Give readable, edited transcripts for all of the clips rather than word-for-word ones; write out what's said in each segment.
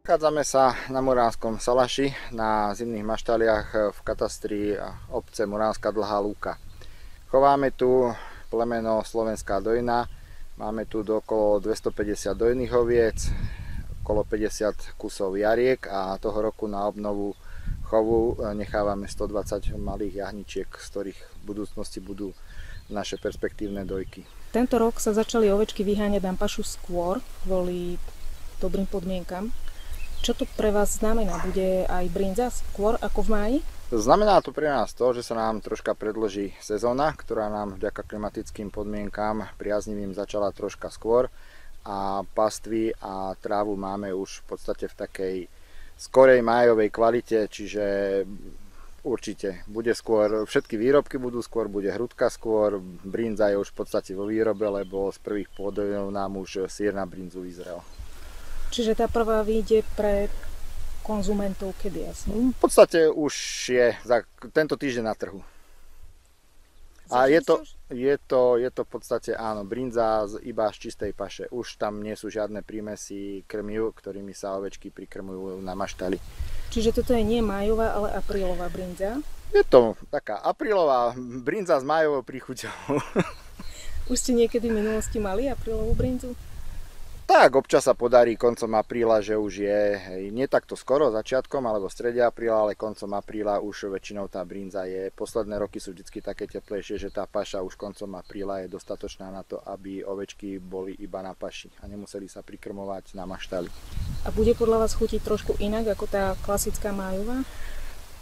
Nachádzame sa na Muránskom Salaši na zimných maštaliach v katastri obce Muránska Dlhá Lúka. Chováme tu plemeno Slovenská dojna, máme tu okolo 250 dojných oviec, okolo 50 kusov jariek a toho roku na obnovu chovu nechávame 120 malých jahničiek, z ktorých v budúcnosti budú naše perspektívne dojky. Tento rok sa začali ovečky vyháňať na pašu skôr kvôli dobrým podmienkam. Čo to pre vás znamená? Bude aj brinza skôr ako v máji? Znamená to pre nás to, že sa nám troška predĺží sezóna, ktorá nám vďaka klimatickým podmienkám priaznivým začala troška skôr a pastvy a trávu máme už v podstate v takej skorej májovej kvalite, čiže určite bude skôr, všetky výrobky budú skôr, bude hrudka skôr, brinza je už v podstate vo výrobe, lebo z prvých pôdojov nám už sír na brinzu vyzrel. Čiže tá prvá vyjde pre konzumentov kedy asi? V podstate už je za tento týždeň na trhu. A je to v podstate áno, brinza iba z čistej paše. Už tam nie sú žiadne prímesy krmiv, ktorými sa ovečky prikrmujú na maštali. Čiže toto je nie májová, ale aprílová brinza? Je to taká aprílová brinza s májovou príchuťou. Už ste niekedy v minulosti mali aprílovú brinzu? Tak, občas sa podarí koncom apríla, že už je, nie takto skoro, začiatkom alebo v strede apríla, ale koncom apríla už väčšinou tá brinza je. Posledné roky sú vždy také teplejšie, že tá paša už koncom apríla je dostatočná na to, aby ovečky boli iba na paši a nemuseli sa prikrmovať na maštali. A bude podľa vás chutiť trošku inak ako tá klasická májová?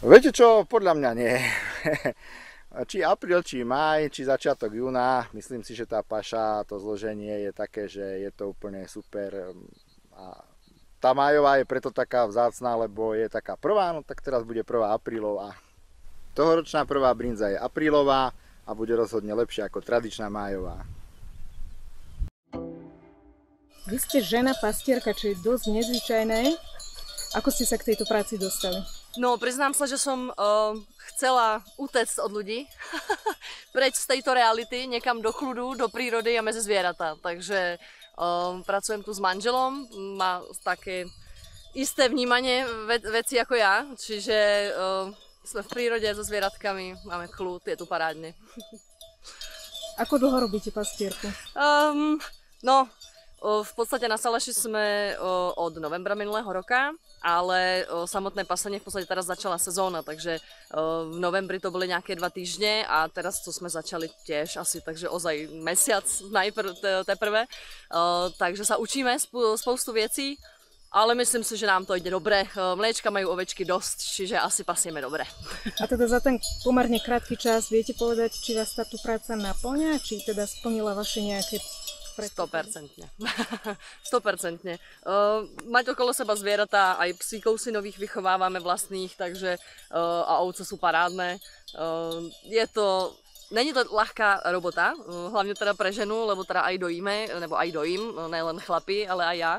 Viete čo, podľa mňa nie. Či apríl, či máj, či začiatok júna, myslím si, že tá paša, to zloženie je také, že je to úplne super. A tá májová je preto taká vzácna, lebo je taká prvá, no tak teraz bude prvá aprílová. Tohoročná prvá brinza je aprílová a bude rozhodne lepšia ako tradičná májová. Vy ste žena pastierka, čo je dosť nezvyčajné. Ako ste sa k tejto práci dostali? No, priznám sa, že som chcela utecť od ľudí, preč z tejto reality, niekam do kľudu, do prírody a medzi zvieratá. Takže pracujem tu s manželom, má také isté vnímanie veci ako ja, čiže sme v prírode so zvieratkami, máme kľud, je tu parádne. Ako dlho robíte pastierku? No, v podstate na Salaši sme od novembra minulého roka, ale samotné pasenie v podstate teraz začala sezóna, takže v novembri to boli nejaké 2 týždne a teraz to sme začali tiež asi, takže ozaj mesiac teprve. Takže sa učíme spoustu vecí, ale myslím si, že nám to ide dobre. Mliečka majú ovečky dosť, čiže asi pasieme dobre. A teda za ten pomerne krátky čas viete povedať, či vás táto práca naplňa, či teda splnila vaše nejaké 100%. 100%. Mať okolo seba zvieratá, aj psíkov si nových vychovávame vlastných, takže a ovce sú parádne. Není to ľahká robota, hlavne teda pre ženu, lebo teda aj dojíme, nebo aj dojím, nelen chlapi, ale aj ja.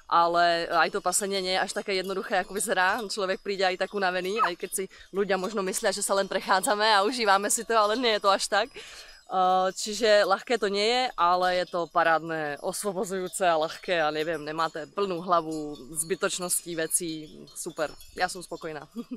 Ale aj to pasenie nie je až také jednoduché, ako vyzerá. Človek príde aj tak unavený, aj keď si ľudia možno myslia, že sa len prechádzame a užívame si to, ale nie je to až tak. Čiže ľahké to nie je, ale je to parádne, osvobozujúce a ľahké a neviem, nemáte plnú hlavu zbytočností vecí, super, ja som spokojná.